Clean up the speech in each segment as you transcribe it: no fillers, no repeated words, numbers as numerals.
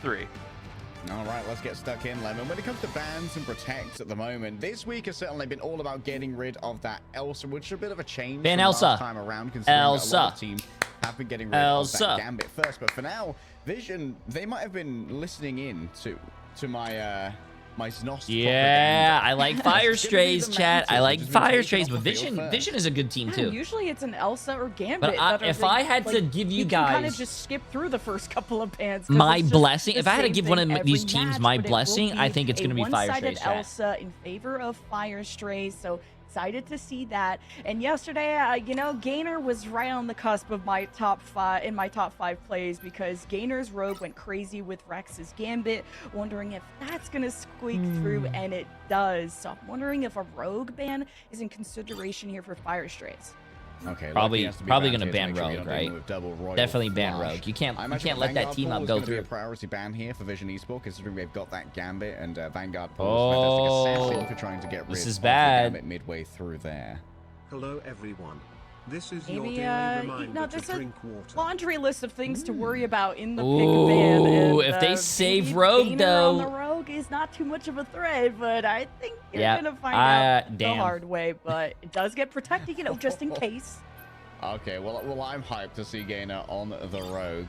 3. All right, let's get stuck in, Lemon. When it comes to bans and protects at the moment, this week has certainly been all about getting rid of that Elsa, which is a bit of a change Ban from Elsa. last time around, considering Elsa. that a lot of teams have been getting rid of that Gambit first. But for now, Vision, they might have been listening in to my my Znost. Yeah, I like Fire Strays, chat. I like Fire Strays, but Vision is a good team too. Usually it's an Elsa or Gambit. But if I had to give you guys, kind of just skip through the first couple of bans. My blessing. If I had to give one of these teams my blessing, I think it's going to be Fire Strays. Elsa in favor of Fire Strays. So excited to see that. And yesterday, you know, Gainer was right on the cusp of my top 5 plays, because Gainer's Rogue went crazy with Rex's Gambit, wondering if that's gonna squeak through, and it does. So I'm wondering if a Rogue ban is in consideration here for Fire Strays. Okay, probably gonna ban Rogue, right? Definitely ban Rogue. You can't let that team up go through. Be a priority ban here for Vision Esports, considering they've got that Gambit and Vanguard Pulse, Fantastic Assassin for trying to get rid of the Gambit midway through there. Hello everyone. This is Maybe, your daily reminder to there's drink a water. laundry list of things to worry about in the pick ban. And, if they save Rogue, though, on the Rogue is not too much of a threat, but I think you're gonna find out the hard way. But it does get protected, you know, just in case. Okay, well, I'm hyped to see Gainer on the Rogue.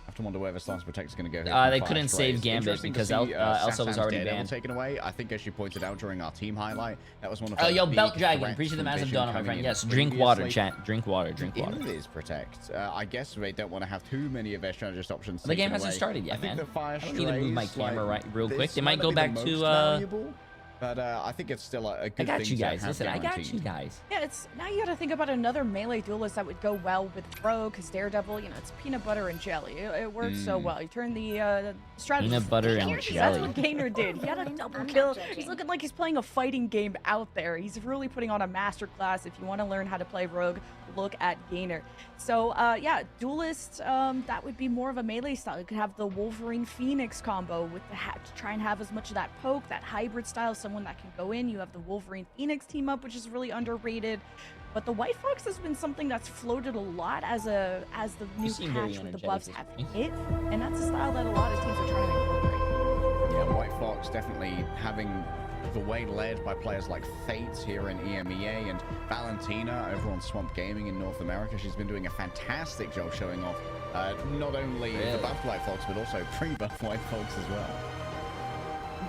I have to wonder where the Stance Protect is going to go here. They couldn't save Gambit because Elsa was already banned. Taken away. I think, as you pointed out during our team highlight, that was one of. Oh, yo, Belt Dragon, appreciate the massive donut, my friend. Yes, drink water, chat. Drink water, drink water. It is Protect. I guess they don't want to have too many of their strategist options. The game hasn't started yet, man. I need to move my camera real quick. They might go back to. But I think it's still a good thing. I got you guys. Listen, I got you guys. Yeah, now you got to think about another melee duelist that would go well with Rogue, because Daredevil, you know, it's peanut butter and jelly. It works so well. You turn the strategy. Peanut butter and jelly. That's what Gainer did. He had a double kill. He's looking like he's playing a fighting game out there. He's really putting on a masterclass. If you want to learn how to play Rogue, look at Gainer. So yeah, duelist, that would be more of a melee style. You could have the Wolverine Phoenix combo with the to try and have as much of that poke, that hybrid style, someone that can go in. You have the Wolverine Phoenix team up, which is really underrated. But the White Fox has been something that's floated a lot as the new patch with the buffs have hit, and that's a style that a lot of teams are trying to incorporate. Yeah, White Fox definitely having the way led by players like Fate here in EMEA and Valentina over on Swamp Gaming in North America. She's been doing a fantastic job showing off not only the buffed White Fox, but also pre-buff White Fox as well.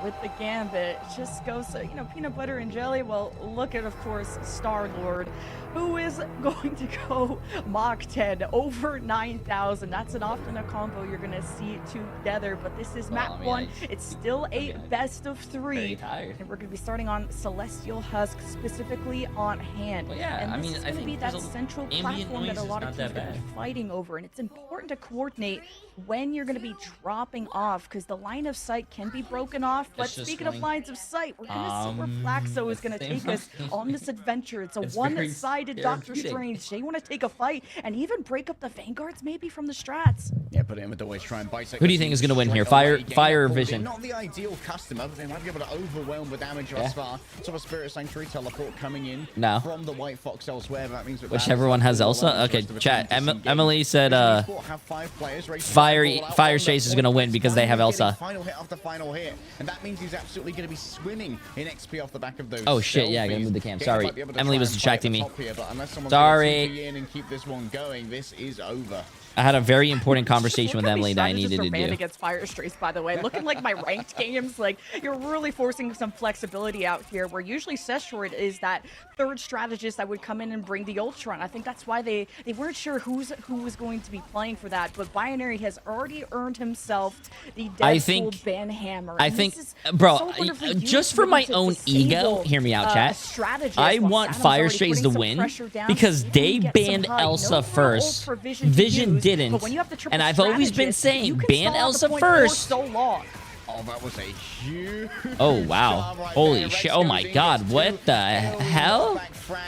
With the Gambit, it just goes, you know, peanut butter and jelly. Well, look at, of course, Star-Lord, who is going to go Mach 10 over 9,000. That's often a combo you're going to see together, but this is map 1. It's still a best of 3. And we're going to be starting on Celestial Husk, specifically on hand. Well, yeah, and I this mean, is going to be that central platform that a lot of teams are going to be fighting over, and it's important to coordinate when you're going to be dropping off, because the line of sight can be broken off. But speaking of lines of sight, we're going to see where Flaxo is going to take us on this adventure. It's a one-sided Doctor Strange. They want to take a fight and even break up the Vanguards maybe from the strats. Yeah, put him at the way, try and bisect. Who do you think is going to win here? Fire or Vision? Not the ideal customer, but they might be able to overwhelm the damage thus far. So a Spirit Sanctuary teleport coming in from the White Fox elsewhere. That means that whichever one has Elsa. Okay, chat. Emily said Fire Chase is going to win because they have Elsa. Final hit after final hit, and that means he's absolutely going to be swimming in XP off the back of those. Oh shit! Yeah, I gotta move the cam. Sorry, Emily was distracting me. Sorry. And keep this one going, this is over. I had a very important conversation with Emily that I needed to do. Against Fire Strays, by the way. Looking like my ranked games, like, you're really forcing some flexibility out here, where usually Seshort is that third strategist that would come in and bring the Ultron. I think that's why they weren't sure who was going to be playing for that, but Binary has already earned himself the Deadpool banhammer. I think, bro, just for my own ego, hear me out, chat. I want Fire Strays to win because they banned Elsa first. Vision didn't, and I've always been saying ban Elsa first. Oh, that was a huge. Oh wow! Holy shit! Oh my god! What the hell?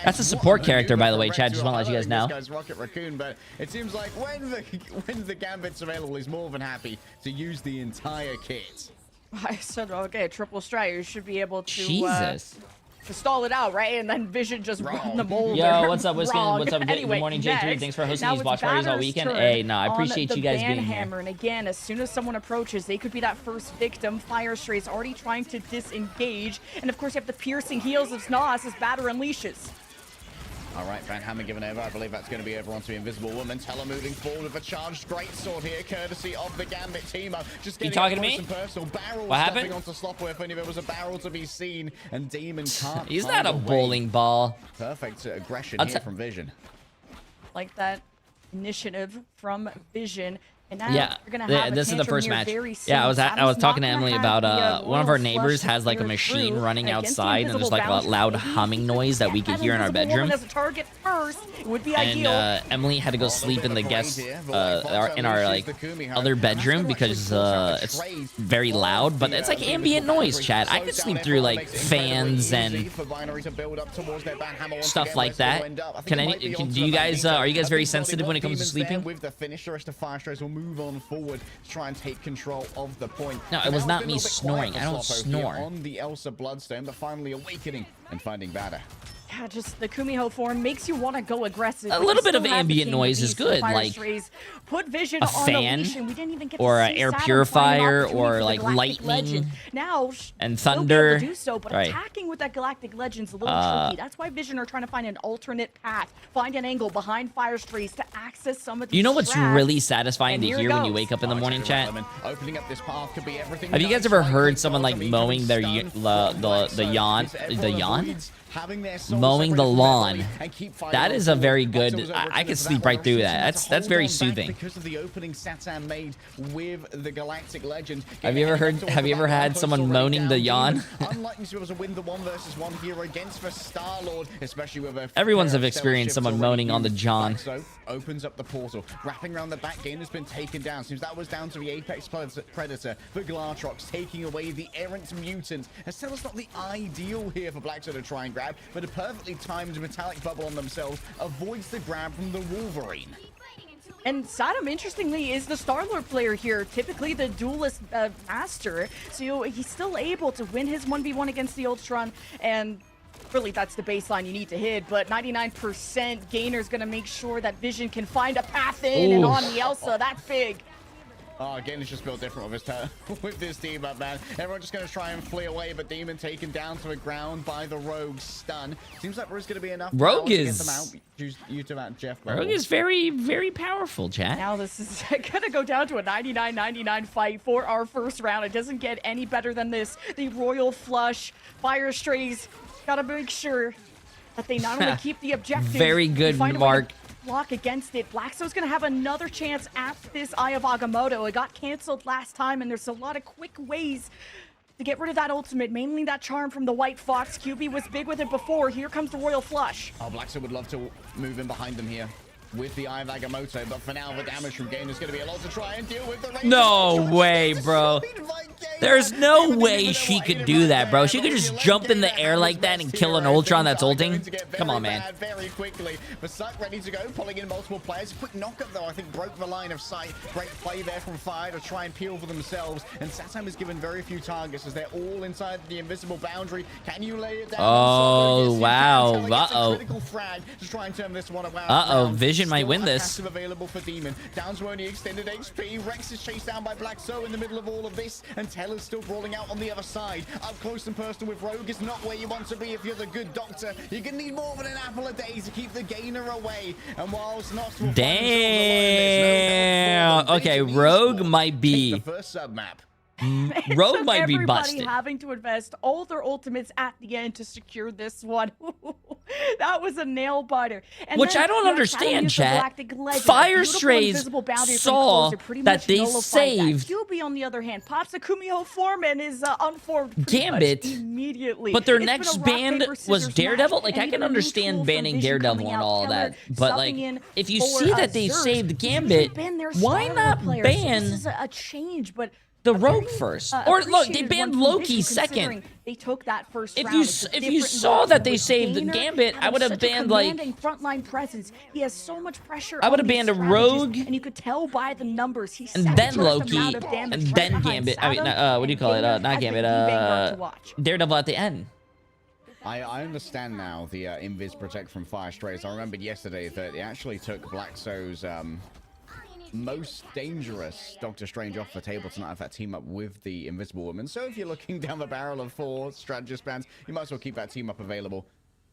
That's a support character, by the way, Chad. Just want to let you guys know. Rocket Raccoon, but it seems like when the Gambit's available, he's more than happy to use the entire kit. I said, okay, triple strat. You should be able to. Jesus. to stall it out, right? And then Vision just run the mold. Yo, what's up, Whiskey? What's up? Anyway, good morning, Jay3. Thanks for hosting now these watch parties all weekend. Hey, no, I appreciate you guys being here. And again, as soon as someone approaches, they could be that first victim. Fire Strays already trying to disengage. And of course, you have the piercing heels of Snoss as Batter unleashes. All right, Van Hammer given over. I believe that's going to be over onto the Invisible Woman. Teller moving forward with a charged greatsword here, courtesy of the Gambit team. Just getting talking to me? Personal. Barrel what happened? Onto Slopper if only there was a barrel to be seen, and Demon can't. Is that a bowling ball? Perfect aggression here from Vision. Like that initiative from Vision. And now yeah, we're gonna have this is the first match. Yeah, I was talking to Emily about one of our neighbors has like a machine running outside, and there's like a loud humming noise that we could hear in our bedroom. And Emily had to go sleep in the guest in our like other bedroom because it's very loud, but it's like ambient noise, chat. I could sleep through like fans and stuff like that. Do you guys are you guys very sensitive when it comes to sleeping? With the finisher, as the Fire Strays will move on forward to try and take control of the point. No, it was not me snoring. I don't snore. On the Elsa Bloodstone, but finally awakening and finding Batter. Yeah, just the Kumiho form makes you want to go aggressive. A little bit of ambient noise is good, like put Vision a on fan, we didn't even get or to an see air Saturn purifier, finding or like lightning Legend. Now, and thunder. Do so, but right. attacking with that Galactic Legend's a little tricky. That's why Vision are trying to find an alternate path, find an angle behind Fire Strays to access some of these. You know what's strats, really satisfying to hear when you wake up in the morning, chat? Opening up this path could be everything. Have you guys ever heard someone like mowing their mowing the lawn? That is a very good. I could sleep right through that. That's very soothing. Because of the opening Satan made with the Galactic Legend. Have you ever had someone moaning the yawn? Unlikely to be able to win the 1-versus-1 here against the Star-Lord, especially with a everyone's have experienced someone moaning on the John. So opens up the portal, wrapping around the back. Game has been taken down. Seems that was down to the Apex Predator, the Glatrox taking away the errant mutant. And still, it's not the ideal here for Blackstone to try and grab, but a perfectly timed metallic bubble on themselves avoids the grab from the Wolverine. And Saddam, interestingly, is the Star-Lord player here, typically the duelist master, so he's still able to win his 1v1 against the Ultron, and really that's the baseline you need to hit, but 99% Gainer's gonna make sure that Vision can find a path in. Ooh. And on the Elsa, that's big. Oh, again, it's just built different with this team up, man. Everyone's just going to try and flee away, but Demon taken down to the ground by the Rogue stun. Seems like there's going to be enough Rogue is... to get them out, Jeff. Rogue is very, very powerful, chat. Now this is going to go down to a 99-99 fight for our first round. It doesn't get any better than this. The Royal Flush, Fire Strays, got to make sure that they not only keep the objective... Very good, Mark. Block against it. Blackstone's gonna have another chance at this Eye of Agamotto. It got canceled last time, and there's a lot of quick ways to get rid of that ultimate, mainly that charm from the White Fox. QB was big with it before. Here comes the Royal Flush. Oh, Blackstone would love to move in behind them here with the Eye of Agamotto, but for now the damage from Gain is going to be a lot to try and deal with. No way, bro. There's no way she could do that, bro. She could just jump in the air like that and kill an Ultron that's ulting. Come on, man. Very quickly, but Suck ready to go, pulling in multiple players. Quick knockup though, I think broke the line of sight. Great play there from Fire to try and peel for themselves, and Satam is given very few targets as they're all inside the invisible boundary. Can you lay it down? Oh, wow. Uh-oh. To try and turn this one around. Uh-oh, Vision might win this. Available for Demon. Down to only extended HP. Rex is chased down by Black So in the middle of all of this, and Teller's still brawling out on the other side. Up close and personal with Rogue is not where you want to be if you're the good doctor. You're gonna need more than an apple a day to keep the Gainer away. And whilst not damn. Okay, Rogue might be the first sub map. Rogue might be busted. Having to invest all their ultimates at the end to secure this one. That was a nail biter. And which I don't understand, chat. Fire Strays saw that they saved. QB, on the other hand, pops a Kumiho form and is unformed Gambit immediately. But their next ban was Daredevil. Like, I can understand banning Daredevil and all that, but like, if you see that they saved Gambit, why not ban? This is a change, but the Rogue first, or look, they banned Loki second. They took that first round. If you saw that they saved the Gambit, I would have banned like frontline presence. He has so much pressure. I would have banned a Rogue, and you could tell by the numbers. He's and then Loki, and then Gambit. I mean, what do you call it? Not Gambit. Daredevil at the end. I understand now the Invis Protect from Fire Strays. I remembered yesterday that it actually took Blackso's most dangerous Doctor Strange off the table tonight of that team up with the Invisible Woman. So if you're looking down the barrel of 4 strategist bands, you might as well keep that team up available.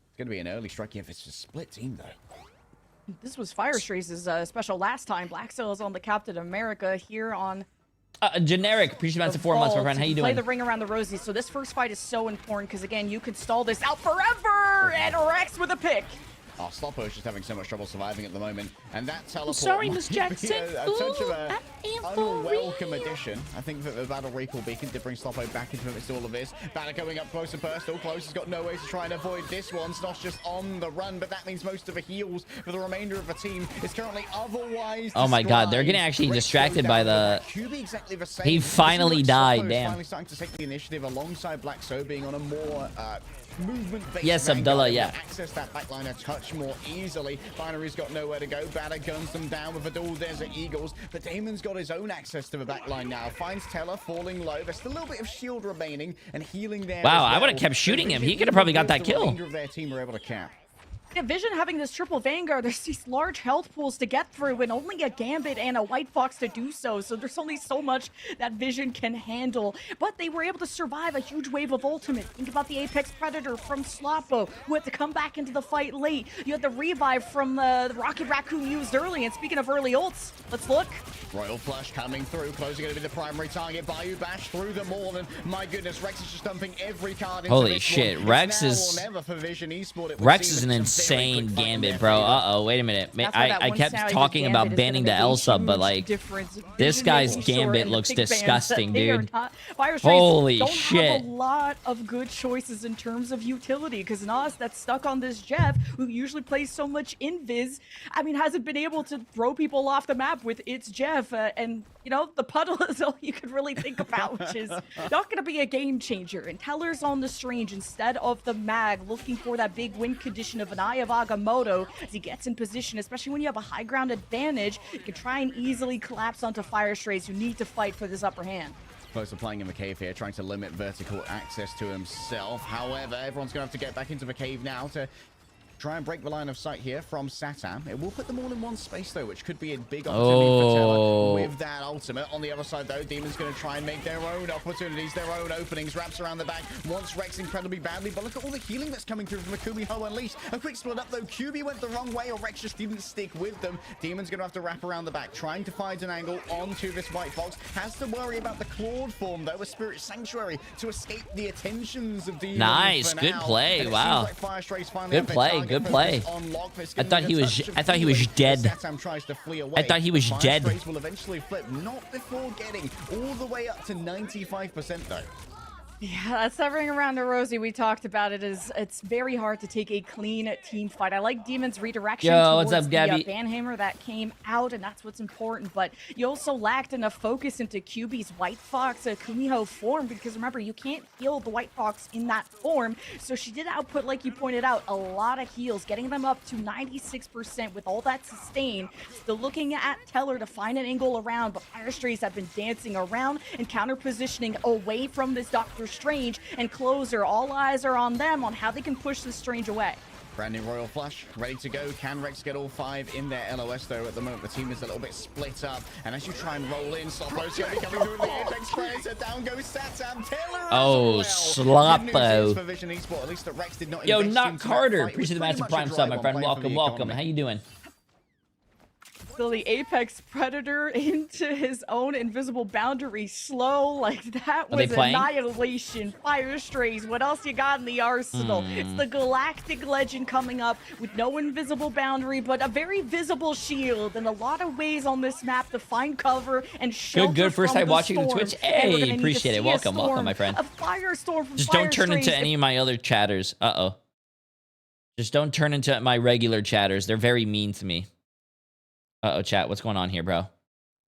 It's going to be an early strike if it's a split team, though. This was Fire Strays' special last time. Blackso is on the Captain America here on... Generic, appreciate it for 4 months, my friend. How you doing? Play the ring around the rosy. So this first fight is so important because, again, you could stall this out forever. And Rex with a pick. Oh, Sloppo is just having so much trouble surviving at the moment. And that teleport sorry, Miss Jackson. a touch of a unwelcome addition. I think that the Battle Recall Beacon did bring Sloppo back into the midst of all of this. Banner going up closer first. Still close. He's got no way to try and avoid this one. Snosh just on the run, but that means most of the heals for the remainder of the team is currently otherwise Oh my god, they're getting actually distracted by the... Exactly the same. He finally died, damn. Finally starting to take the initiative alongside Blackso being on a more... movement-based yes, Abdullah, yeah. Access that backline a touch more easily. Binary's got nowhere to go. Banner guns them down with a dual Desert Eagles. But Damon's got his own access to the backline now. Finds Teller falling low. There's still a little bit of shield remaining and healing there. Wow, I would have kept shooting him. He could have probably got that kill. Of their team were able to cap. Yeah, Vision having this triple Vanguard, there's these large health pools to get through and only a Gambit and a White Fox to do so. So there's only so much that Vision can handle. But they were able to survive a huge wave of ultimate. Think about the Apex Predator from Sloppo, who had to come back into the fight late. You had the revive from the Rocket Raccoon used early. And speaking of early ults, let's look. Royal Flush coming through, closing going to be the primary target. Bayou Bash through them all, and my goodness, Rex is just dumping every card into holy this shit, one. Rex is... Rex is an insane Gambit, bro. Uh-oh, wait a minute. I kept talking about banning the L sub, but like, this guy's Gambit looks disgusting, dude. Holy shit. Have a lot of good choices in terms of utility, because Nas that's stuck on this Jeff, who usually plays so much invis, I mean, hasn't been able to throw people off the map with its Jeff. And, you know, the puddle is all you could really think about, which is not going to be a game changer. And Teller's on the Strange instead of the Mag, looking for that big win condition of an Eye of Agamotto as he gets in position, especially when you have a high ground advantage. You can try and easily collapse onto Fire Strays who need to fight for this upper hand. Close to playing in the cave here, trying to limit vertical access to himself. However, everyone's going to have to get back into the cave now to try and break the line of sight here from Satam. It will put them all in one space, though, which could be a big opportunity for Teller with that ultimate. On the other side, though, Demon's going to try and make their own opportunities, their own openings. Wraps around the back, wants Rex incredibly badly, but look at all the healing that's coming through from the Kumiho Unleashed. A quick split up, though. QB went the wrong way, or Rex just didn't stick with them. Demon's going to have to wrap around the back, trying to find an angle onto this White Fox. Has to worry about the Clawed form, though, a Spirit Sanctuary to escape the attentions of Demon. Nice, good play, wow. Good play, good play. I thought he was dead. I thought he was dead. Will eventually flip, not before getting all the way up to 95% though. Yeah, that's that ring around the rosy we talked about. It's very hard to take a clean team fight. I like Demon's redirection towards what's up, Gabby? The Banhammer that came out, and that's what's important. But you also lacked enough focus into QB's White Fox Kumiho form, because remember, you can't heal the White Fox in that form. So she did output, like you pointed out, a lot of heals, getting them up to 96% with all that sustain. Still looking at Teller to find an angle around, but Fire Strays have been dancing around and counter positioning away from this Doctor Strange and Closer. All eyes are on them on how they can push this Strange away. Brand new Royal Flush, ready to go. Can Rex get all 5 in their LOS, though? At the moment, the team is a little bit split up. And as you try and roll in, Sloppo's going to be coming through the Apex Prayers. So down goes Satam. Taylor oh, Sloppo. For Vision Esport, at least that Rex did not Yo, not Carter. Appreciate the massive prime sub, my friend. Welcome, welcome. How you doing? So the Apex Predator into his own invisible boundary slow, like that was annihilation. Fire Strays, what else you got in the arsenal? It's the Galactic Legend coming up with no invisible boundary, but a very visible shield, and a lot of ways on this map to find cover and shelter. Good. First time watching the Twitch. Hey, appreciate it. Welcome, my friend. A firestorm from Just don't turn into any of my other chatters. Just don't turn into my regular chatters. They're very mean to me. Chat, what's going on here, bro?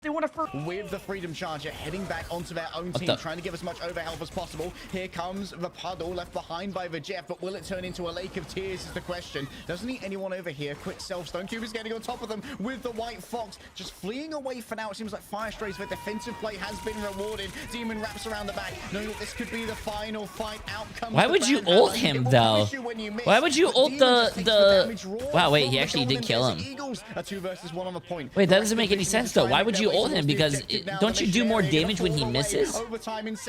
They want to first with the Freedom Charger heading back onto their own team, trying to give as much overhelp as possible. Here comes the puddle left behind by the Jeff, but will it turn into a lake of tears is the question. Doesn't need anyone over here. Quick self-stone. Cube is getting on top of them with the White Fox, just fleeing away for now. It seems like FYR, their defensive play has been rewarded. Demon wraps around the back, knowing that this could be the final fight outcome. Why would you ult him though? Why would you ult the wow, wait, he actually did kill him. A 2 versus 1 on the point. Wait, that doesn't make any sense though. Why would you ult him? Because don't you do more damage when he misses?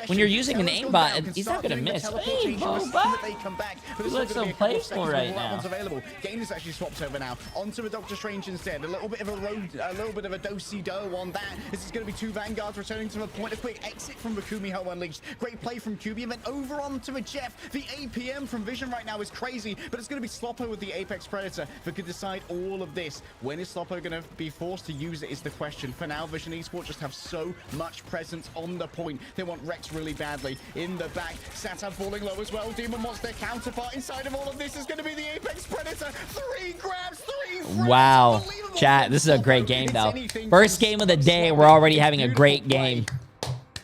When you're using an aimbot, he's not gonna miss. Hey, he looks so playful right now. Game is actually swapped over now onto the Doctor Strange instead. A little bit of a do-si-do on that. This is going to be 2 Vanguards returning to the point. A quick exit from the Kumiho Unleashed. Great play from QB, and then over onto the Jeff. The APM from Vision right now is crazy, but it's going to be Sloppo with the Apex Predator that could decide all of this. When is Sloppo going to be forced to use it is the question. For now, Vision Esports just have so much presence on the point. They want Rex really badly in the back. Satan falling low as well. Demon wants their counterpart. Inside of all of this is going to be the Apex Predator. 3 grabs, 3 frags. Wow. Chat, this is a great game though. First game of the day, we're already having a great game.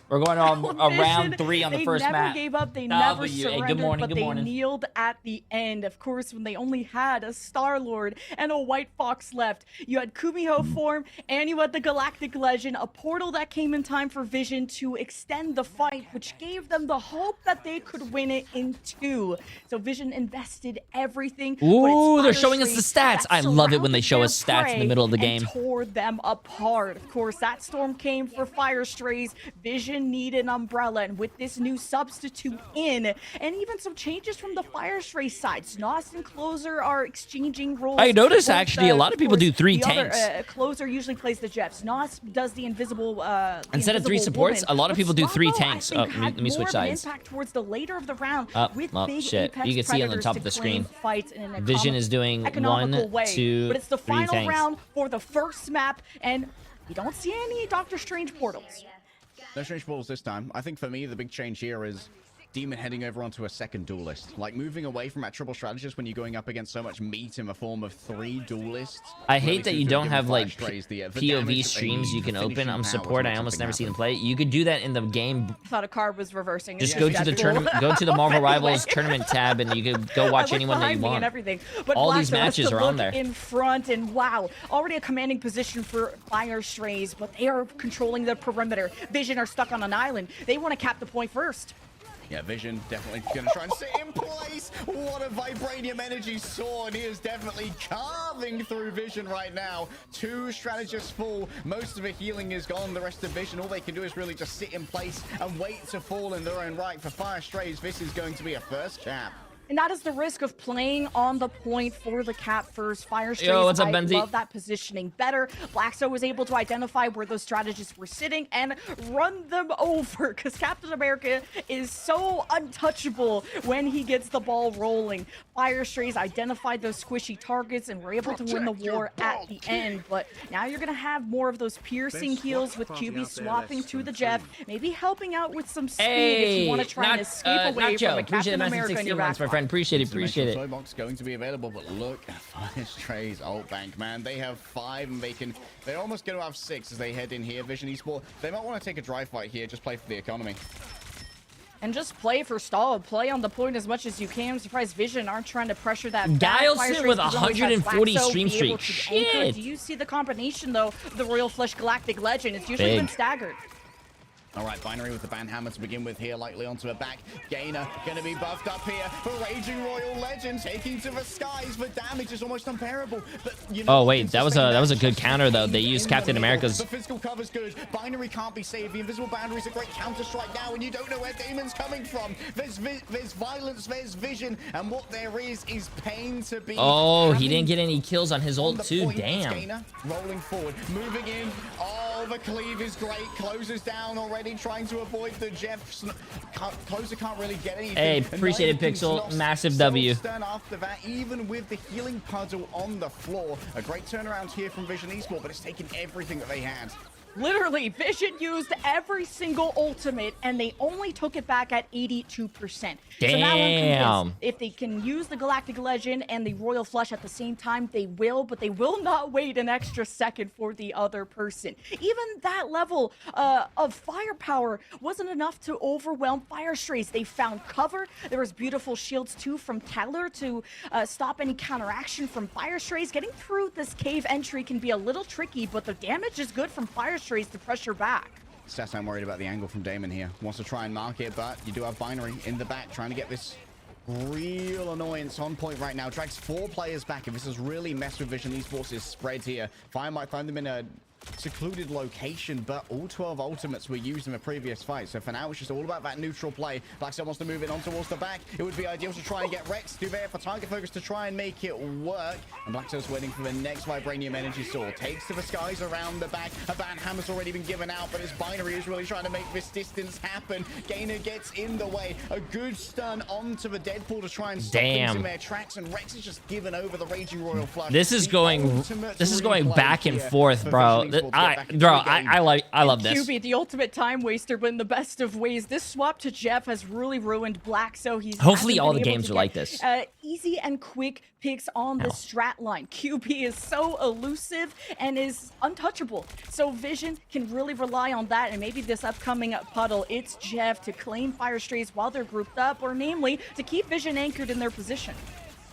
We're going on round 3 on the first map. They never gave up. They never surrendered, but they kneeled at the end. Of course, when they only had a Star-Lord and a White Fox left. You had Kumiho form, and you had the Galactic Legend, a portal that came in time for Vision to extend the fight, which gave them the hope that they could win it in 2. So Vision invested everything. Ooh, they're showing us the stats. I love it when they show us stats in the middle of the game. Tore them apart. Of course, that storm came for FYR. Vision need an umbrella, and with this new substitute in, and even some changes from the FYR side, Snost and Closer are exchanging roles. I noticed actually a lot of people do 3 tanks. Closer usually plays the Jeff. Snost does the invisible. Instead of 3 supports, a lot of people do 3 tanks. Oh, let me switch sides. Impact towards the later of the round with oh big shit! You can see on the top of the screen. Vision is doing 1, 2, but it's the 3 final tanks. round for the first map, and we don't see any Doctor Strange portals. No Strange Balls this time. I think for me, the big change here is Demon heading over onto a second duelist. Like, moving away from that triple strategist when you're going up against so much meat in the form of 3 duelists. I hate that you don't have, like, POV streams you can open. I'm support. I almost never see them play. You could do that in the game. I thought a card was reversing. Just go to the tournament, go to the Marvel Rivals tournament tab, and you could go watch anyone that you want. But all these matches are on there. In front, and wow, already a commanding position for FYR, but they are controlling the perimeter. Vision are stuck on an island. They want to cap the point first. Yeah, Vision definitely going to try and sit in place. What a Vibranium Energy sword. He is definitely carving through Vision right now. 2 strategists full. Most of the healing is gone. The rest of Vision, all they can do is really just sit in place and wait to fall in their own right. For FYR, this is going to be a first cap. And that is the risk of playing on the point for the cap first. FYR, yo, what's up, I Benzie? love that positioning better. Blackso was able to identify where those strategists were sitting and run them over, because Captain America is so untouchable when he gets the ball rolling. FYR identified those squishy targets and were able to win the war at the end. But now you're going to have more of those piercing heals with QB swapping to the Jeff, maybe helping out with some speed if you want to try and escape away from the Captain America in your back. Appreciate it. Box going to be available, but look at FYR ult bank, man. They have 5, and they're almost going to have 6 as they head in here. Vision Esport, they might want to take a dry fight here, just play for the economy. And just play for stall. Play on the point as much as you can. I'm surprised Vision aren't trying to pressure that. Guilson with 140 stream streak. Shit. Do you see the combination, though? The Royal Flush Galactic Legend. It's usually been staggered. All right, Binary with the ban hammer to begin with here, likely onto the back. Gainer going to be buffed up here. The Raging Royal Legend taking to the skies. The damage is almost unbearable. But, you know, oh wait, that was a good counter though. They used Captain America's. The physical cover's good. Binary can't be saved. The invisible boundary is a great counter strike now, and you don't know where Damon's coming from. There's violence, there's vision, and what there is pain to be. Oh, he didn't get any kills on his ult too. Damn. Gainer rolling forward, moving in. Oh, the cleave is great. Closes down already, trying to avoid the Jeff. Closer can't really get anything. Hey, appreciate it, Pixel. Massive W. After that, even with the healing puzzle on the floor, a great turnaround here from Vision Esport, but it's taken everything that they had. Literally, Vision used every single ultimate, and they only took it back at 82%. Damn. So now I'm convinced if they can use the Galactic Legend and the Royal Flush at the same time, they will, but they will not wait an extra second for the other person. Even that level of firepower wasn't enough to overwhelm Fire Strays. They found cover. There was beautiful shields, too, from Teller to stop any counteraction from Fire Strays. Getting through this cave entry can be a little tricky, but the damage is good from Fire Strays to pressure back. I'm worried about the angle from Damon here. Wants to try and mark it, but you do have Binary in the back trying to get this real annoyance on point right now. Drags 4 players back. If this has really messed with Vision Esports' is spread here. Fire might find them in a secluded location, but all 12 ultimates were used in the previous fight. So for now, it's just all about that neutral play. Blackstone wants to move it on towards the back. It would be ideal to try and get Rex to there for target focus to try and make it work. And Blackstone's waiting for the next Vibranium Energy Sword. Takes to the skies around the back. A ban hammer's already been given out, but his Binary is really trying to make this distance happen. Gainer gets in the way. A good stun onto the Deadpool to try and stop things in their tracks, and Rex is just given over the Raging Royal Flush. This is going back and forth, bro. I love this. QB, the ultimate time waster, but in the best of ways, this swap to Jeff has really ruined Black, so he's hopefully all the games are like this. Easy and quick picks on the strat line. QB is so elusive and is untouchable, so Vision can really rely on that, and maybe this upcoming puddle, it's Jeff to claim Fire Strays while they're grouped up, or namely, to keep Vision anchored in their position.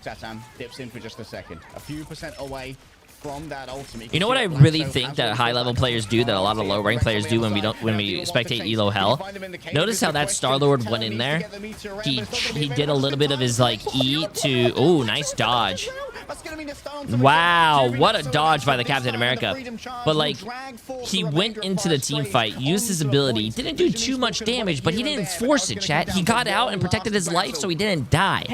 Satam dips in for just a second. A few percent away from that ultimate. You know what I really think that high-level players do that a lot of low-rank players do when we spectate Elo Hell? Notice how that Star-Lord went in there. He did a little bit of his like E to nice dodge. Wow, what a dodge by the Captain America. But like, he went into the team fight, used his ability, didn't do too much damage, but he didn't force it, chat. He got out and protected his life so he didn't die.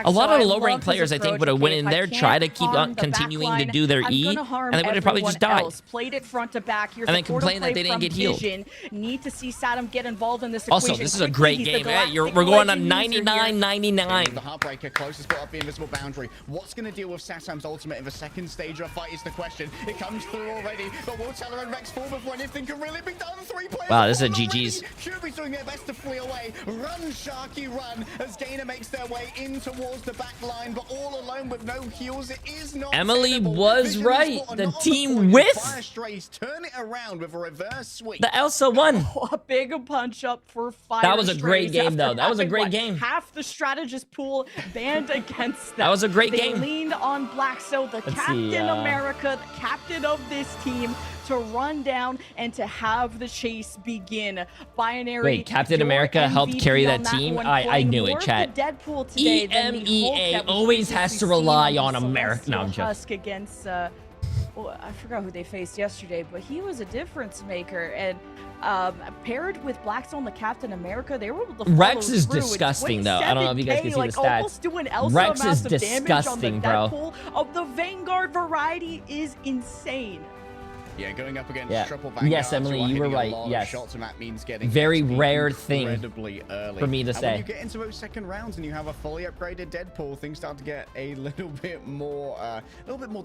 A lot of the low-rank players, I think, would have went in there, try to keep on continuing to do their E, and they would have probably just died. Played it front to back. And then complain that they didn't get healed. Need to see Satam get involved in this also, this is a great game. We're going on 99-99. The Heartbreaker closest spot up the invisible boundary. What's going to deal with Satam's ultimate in the second stage of fight is the question. It comes through already, but will Teller and Rex fall before anything can really be done? 3 players. Wow, this is a GG's. QB's doing their best to flee away. Run, Sharky, run, as Gainer makes their way in towards the back line, but all alone with no heals. It is not Emily tenable. was right. The team with Fire Strays turn it around with a reverse sweep. The Elsa won. A big punch up for Fire That was a great Strays game, though. That was a great game. Half the strategist pool banned against them. That was a great they game. Leaned on Black, so the Captain America, the captain of this team, to run down and to have the chase begin. Binary. Wait, Captain America helped carry that team? I knew it, chat. EMEA always has to rely on America. No, I'm joking. Against, well, I forgot who they faced yesterday, but he was a difference maker. And paired with Blackstone, the Captain America, they were able to Rex is disgusting, though. I don't know if you guys can see the stats. Rex is disgusting, bro. Of the Vanguard variety is insane. Yeah, going up against triple Vanguard. Yes, Emily, you were right. Yes. Shots, and that means getting very rare thing for me to say. When you get into those second rounds and you have a fully upgraded Deadpool, things start to get a little bit more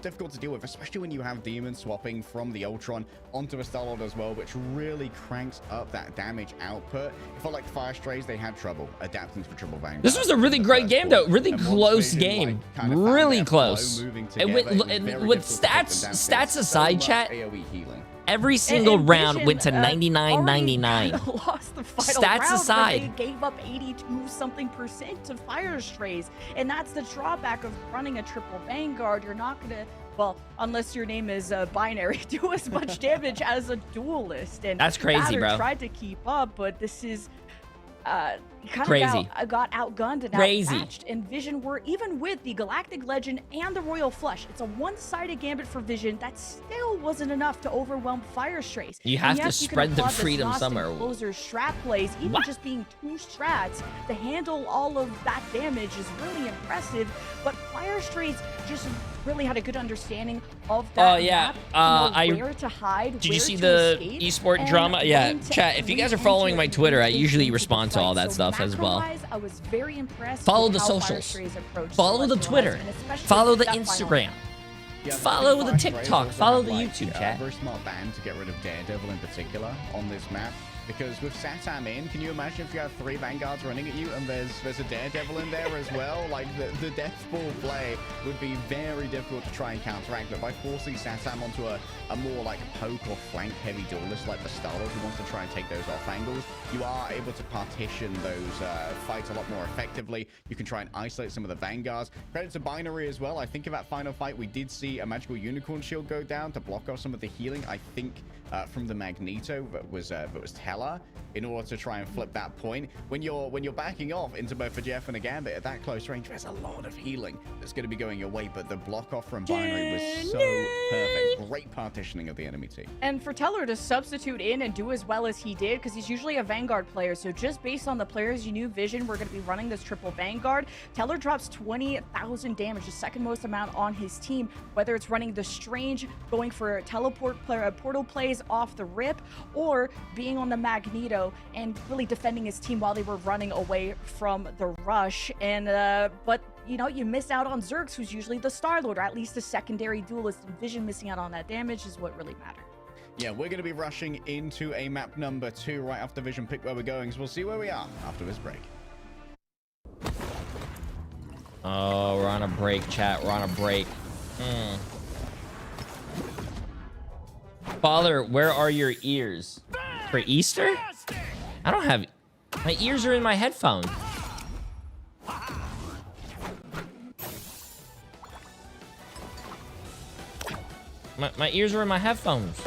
difficult to deal with, especially when you have Demon swapping from the Ultron onto the Star-Lord as well, which really cranks up that damage output. It felt like Fire Strays, they had trouble adapting to the triple Vanguard. This was a really great game, though. Really close game. Really close. And with stats aside, chat, every single round went to 99-99. Lost the final Stats round aside, they gave up 82-something% to Fire Strays, and that's the drawback of running a triple Vanguard. You're not gonna, well, unless your name is Binary, do as much damage as a duelist. And that's crazy, bro. Tried to keep up, but this is crazy. Got outgunned and outmatched. And Vision were, even with the Galactic Legend and the Royal Flush, it's a one-sided gambit for Vision. That still wasn't enough to overwhelm Fire Strays. You have to spread the freedom somewhere. Closer strat plays, even just being 2 strats to handle all of that damage is really impressive. But Fire Strays just really had a good understanding of that. Oh yeah, where to hide. Did you see the eSport drama? Yeah, chat. If you guys are following my Twitter, I usually respond to all that stuff as well. I was very impressed. Follow the socials. Follow the Twitter. Follow the Instagram. Yeah, follow the TikTok, follow the YouTube chat. Very smart ban to get rid of Daredevil in particular on this map. Because with Satam in, can you imagine if you have 3 Vanguards running at you and there's a Daredevil in there as well? Like, the death ball play would be very difficult to try and counteract. But by forcing Satam onto a more like poke or flank heavy duelist like the Star-Lord who wants to try and take those off angles, you are able to partition those fights a lot more effectively. You can try and isolate some of the Vanguards. Credit to Binary as well. I think in that final fight, we did see a magical unicorn shield go down to block off some of the healing. I think from the Magneto that was Teller, in order to try and flip that point. When you're backing off into both a Jeff and a Gambit at that close range, there's a lot of healing that's going to be going your way, but the block off from Binary was so perfect. Great partitioning of the enemy team. And for Teller to substitute in and do as well as he did, because he's usually a Vanguard player, so just based on the players you knew Vision were going to be running this triple Vanguard, Teller drops 20,000 damage, the second most amount on his team, whether it's running the Strange, going for portal plays off the rip, or being on the Magneto and really defending his team while they were running away from the rush. And but you know, you miss out on Zergs, who's usually the Star-Lord, or at least a secondary duelist, and Vision missing out on that damage is what really mattered. Yeah, we're going to be rushing into a map number 2 right after Vision pick where we're going, so we'll see where we are after this break. Oh, we're on a break, chat. We're on a break. Father, where are your ears? For Easter? I don't have... My ears are in my headphones. My ears are in my headphones.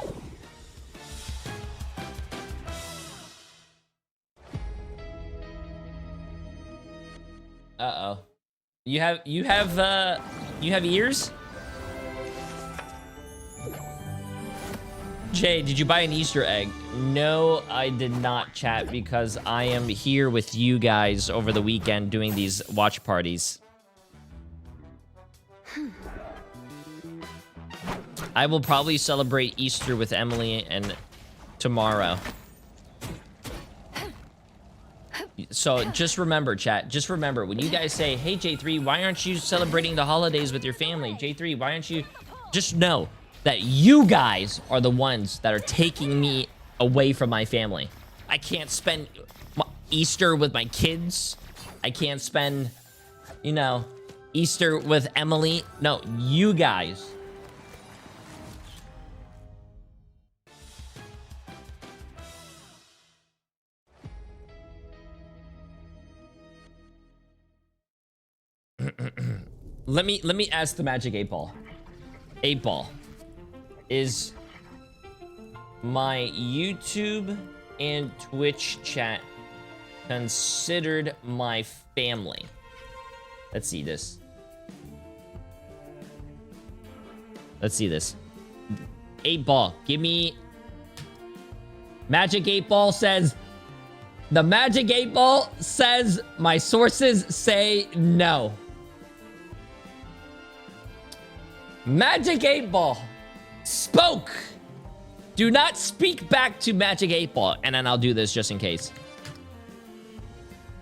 Uh-oh. You have ears? Jay, did you buy an Easter egg? No, I did not, chat, because I am here with you guys over the weekend doing these watch parties. I will probably celebrate Easter with Emily and tomorrow. So just remember, chat, just remember, when you guys say, hey, J3, why aren't you celebrating the holidays with your family? J3, why aren't you... Just know that you guys are the ones that are taking me away from my family. I can't spend Easter with my kids. I can't spend, you know, Easter with Emily. No, you guys. Let me ask the Magic 8 Ball. 8 Ball. Is my YouTube and Twitch chat considered my family? Let's see this. Let's see this. 8 Ball, give me... Magic 8 Ball says... The Magic 8 Ball says my sources say no. Magic 8 Ball spoke. Do not speak back to Magic 8 Ball. And then I'll do this just in case.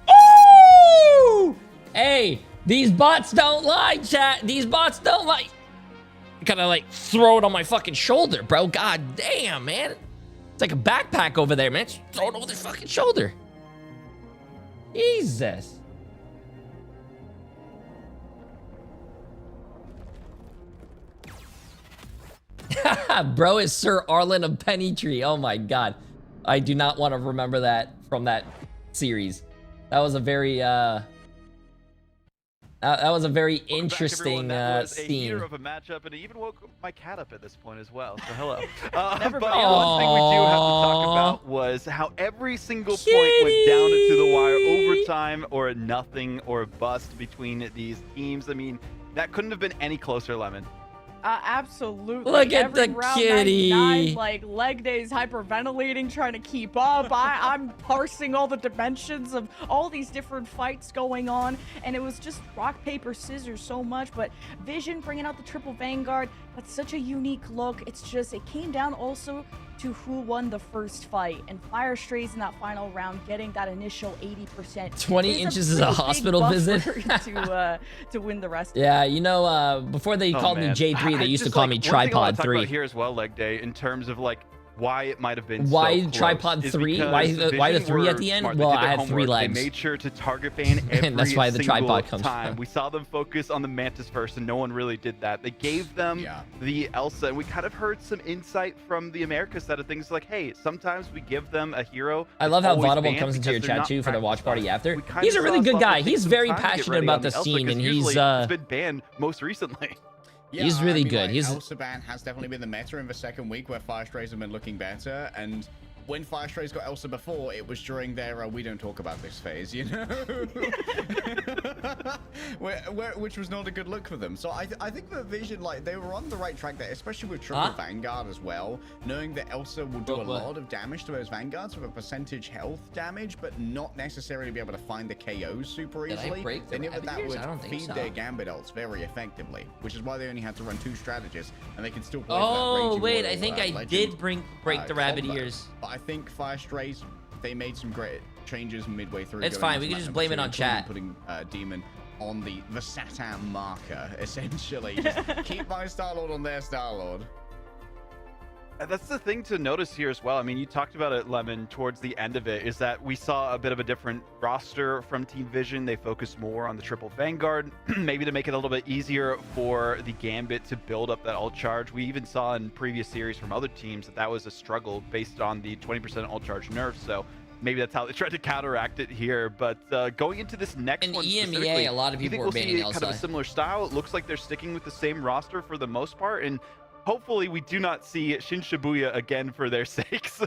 Ooh! Hey, these bots don't lie, chat. These bots don't lie. Gotta like throw it on my fucking shoulder, bro. God damn, man. It's like a backpack over there, man. Just throw it over the fucking shoulder. Jesus. Bro is Sir Arlen of Pennytree. Oh my god. I do not want to remember that from that series. That was a very that was a very interesting scene. Of a matchup, and it even woke my cat up at this point as well. So hello. But one thing we do have to talk about was how every single point went down into the wire, overtime or nothing or bust between these teams. I mean, that couldn't have been any closer, Lemon. Absolutely. Look at every the round kitty. 99, like leg days, hyperventilating, trying to keep up. I'm parsing all the dimensions of all these different fights going on, and it was just rock, paper, scissors so much. But Vision bringing out the triple Vanguard, that's such a unique look. It's just, it came down also to who won the first fight, and Fire Strays in that final round getting that initial 80%. 20 inches is a hospital visit to win the rest. Yeah, you know, before they called me Jay3, they used to call me Tripod 3. Here as well, Leg Day, in terms of like why it might have been why so Tripod 3? Why the 3 at the end? Well, I have 3 legs. They made sure to target ban every and that's why the tripod comes time. from. We saw them focus on the Mantis first, and no one really did that. They gave them the Elsa, and we kind of heard some insight from the America side of things, like, hey, sometimes we give them a hero. I love how Vaudable comes into your chat too for the watch party after. He's a really good guy. He's very passionate about the scene, and he's been banned most recently. Yeah, he's really good. Like, Elsa ban has definitely been the meta in the second week where Fire Strays have been looking better. And when Fire Strays got Elsa before, it was during their we don't talk about this phase, you know? Which was not a good look for them. So I think the Vision, like, they were on the right track there, especially with triple Vanguard as well, knowing that Elsa will do a lot of damage to those Vanguards with a percentage health damage, but not necessarily be able to find the KOs super easily. They knew that would feed their Gambit ults very effectively, which is why they only had to run 2 strategists, and they could still play Oh, wait, I think I did break the rabbit ears. I think Fire Strays, they made some great changes midway through. It's fine. We can just blame it on chat. Putting Demon on the Satan marker, essentially. Just keep my Star-Lord on their Star-Lord. That's the thing to notice here as well. I mean, you talked about it, Lemon, towards the end of it, is that we saw a bit of a different roster from Team Vision. They focused more on the triple Vanguard, maybe to make it a little bit easier for the Gambit to build up that ult charge. We even saw in previous series from other teams that was a struggle based on the 20% ult charge nerf. So maybe that's how they tried to counteract it here. But going into this next one, EMEA, a lot of people were banning Elsa. Kind of a similar style. It looks like they're sticking with the same roster for the most part, and hopefully we do not see Shin Shibuya again for their sakes.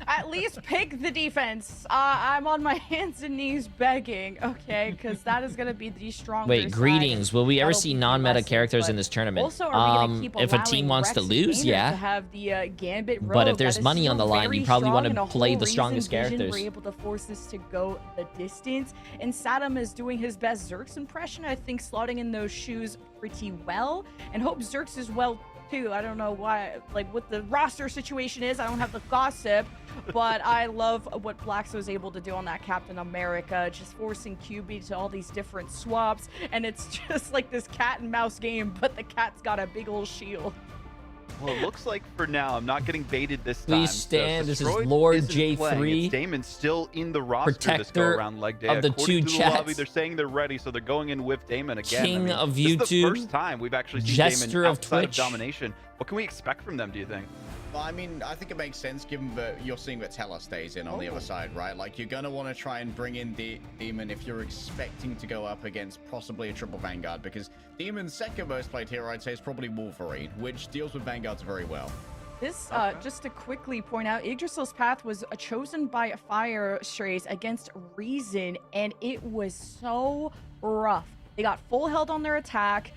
At least pick the defense. I'm on my hands and knees begging, okay? Because that is going to be the strongest. Wait, greetings. Will we ever see non-meta characters in this tournament? Also, are we gonna keep if a team wants to lose, yeah. To have the Gambit Rogue, but if there's money on the line, you probably want to play the strongest characters. We're able to force this to go the distance. And Saddam is doing his best Zerx impression. I think slotting in those shoes pretty well. And hope Zerx is well too. I don't know why, like, what the roster situation is. I don't have the gossip, but I love what Blaxo was able to do on that Captain America, just forcing QB to all these different swaps, and it's just like this cat and mouse game, but the cat's got a big old shield. Well, it looks like for now, I'm not getting baited this time. Please stand. This is Lord J3. Damon's still in the roster this go around leg day. Of the According two to chats. The lobby, they're saying they're ready, so they're going in with Damon again. King of this YouTube. Is the first time we've actually seen Jester Damon of outside Twitch. of domination. What can we expect from them, do you think? Well, I mean, I think it makes sense given that you're seeing that Teller stays in on the other side, right? Like, you're going to want to try and bring in the Demon if you're expecting to go up against possibly a triple Vanguard, because Demon's second most played hero, I'd say, is probably Wolverine, which deals with Vanguards very well. This, just to quickly point out, Yggdrasil's path was chosen by Fire Strays against Reason, and it was so rough. They got full held on their attack.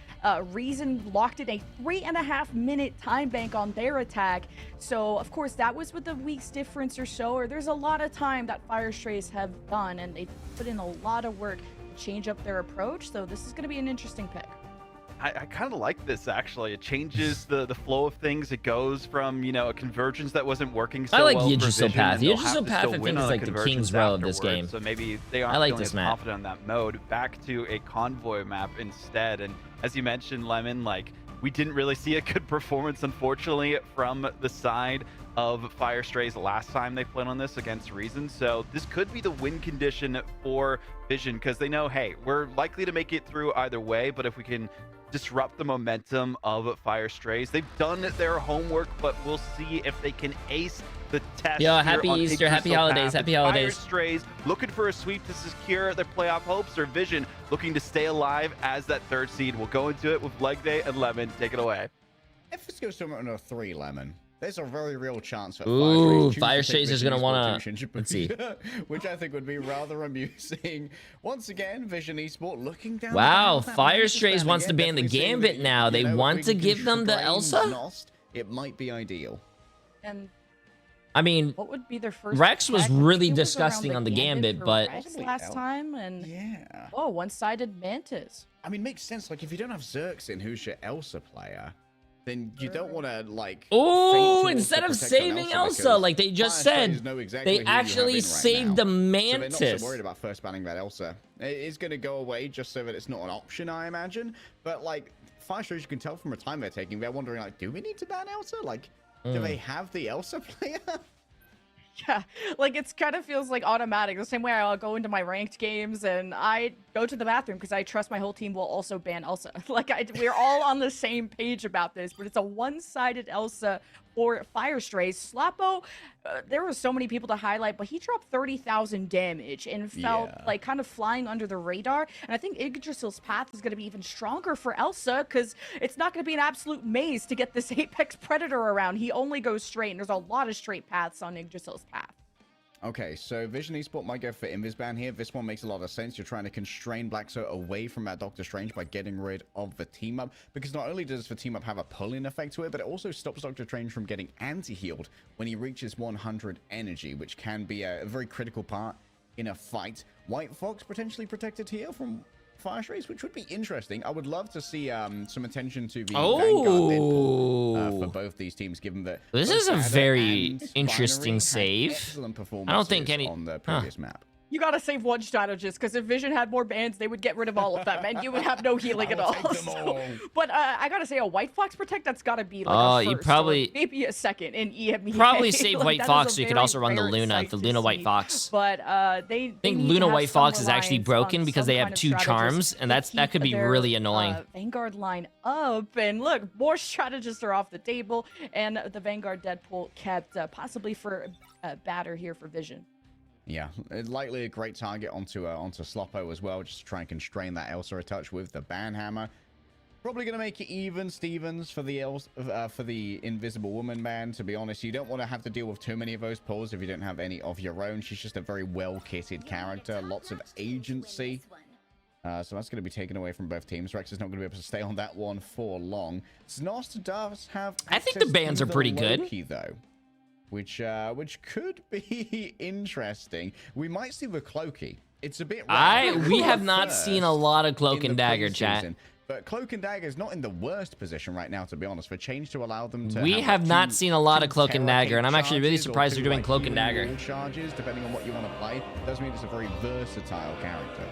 Reason locked in a 3.5-minute time bank on their attack. So, of course, that was with a week's difference or so, or there's a lot of time that Fire Strays have done, and they put in a lot of work to change up their approach. So this is going to be an interesting pick. I kind of like this, actually. It changes the flow of things. It goes from, you know, a convergence that wasn't working so well. I like the Yggdrasil path. The Yggdrasil path, I think, win is on like the king's row of this game. So maybe they aren't feeling as confident on that mode. Back to a convoy map instead. And as you mentioned, Lemon, like, we didn't really see a good performance, unfortunately, from the side of Fire Strays last time they played on this against Reason. So this could be the win condition for Vision, because they know, hey, we're likely to make it through either way, but if we can disrupt the momentum of Fire Strays. They've done their homework, but we'll see if they can ace the test. Yo, happy Easter, happy holidays, happy holidays. Fire Strays looking for a sweep to secure their playoff hopes, or Vision looking to stay alive as that third seed. We'll go into it with Leg Day and Lemon. Take it away. If this goes to a 3, Lemon, there's a very real chance that Fire Strays is going to want to, let's see. Which I think would be rather amusing. Once again, Vision Esport looking down. Wow, Fire Strays wants to ban the Gambit now. They want to give them the Elsa? It might be ideal. And I mean, what would be their first Rex was attack? really It was disgusting on the Gambit, but Rex last time, and yeah. Oh, one-sided Mantis. I mean, makes sense. Like, if you don't have Zerx in, who's your Elsa player? then you don't want to like. Oh, instead of saving Elsa, like they just said, they actually saved the Mantis. So they're not so worried about first banning that Elsa. It is going to go away just so that it's not an option, I imagine. But like FYR, you can tell from the time they're taking, they're wondering like, do we need to ban Elsa? Like, do they have the Elsa player? Yeah, like it's kind of feels like automatic. The same way I'll go into my ranked games and I go to the bathroom because I trust my whole team will also ban Elsa. Like we're all on the same page about this, but it's a one-sided Elsa for FYR. Slappo, there were so many people to highlight, but he dropped 30,000 damage and felt like kind of flying under the radar. And I think Yggdrasil's path is going to be even stronger for Elsa because it's not going to be an absolute maze to get this Apex Predator around. He only goes straight, and there's a lot of straight paths on Yggdrasil's path. Okay, so Vision Esport might go for Invis ban here. This one makes a lot of sense. You're trying to constrain Blackso away from that Doctor Strange by getting rid of the team-up, because not only does the team-up have a pull-in effect to it, but it also stops Doctor Strange from getting anti-healed when he reaches 100 energy, which can be a very critical part in a fight. White Fox potentially protected here from FYR, which would be interesting. I would love to see some attention to the Vanguard Deadpool for both these teams, given that this is a very interesting save. I don't think any on the previous map. You gotta save one strategist, because if Vision had more bans, they would get rid of all of them, and you would have no healing at all. So, but I gotta say, a White Fox Protect, that's gotta be like a first, you probably maybe a second in EMEA. Probably save like, White Fox, so you could also run the Luna White Fox. But I think Luna White Fox is actually broken because they have 2 charms, and that could be really annoying. Vanguard line up, and look, more strategists are off the table, and the Vanguard Deadpool kept possibly for batter here for Vision. Yeah, likely a great target onto Sloppo as well, just to try and constrain that Elsa a touch with the ban hammer. Probably going to make it even Stevens for the Invisible Woman ban. To be honest, you don't want to have to deal with too many of those pulls if you don't have any of your own. She's just a very well-kitted character, lots of agency. So that's going to be taken away from both teams. Rex is not going to be able to stay on that one for long. Snost does have. I think the bans are pretty good, though. Which could be interesting. We might see the Cloaky. It's a bit we have not seen a lot of Cloak and Dagger, chat. But Cloak and Dagger is not in the worst position right now, to be honest, for change to allow them to. We have not seen a lot of Cloak and Dagger, and I'm actually really surprised they're doing Cloak and Dagger. Charges, depending on what you want to play, does mean it's a very versatile character.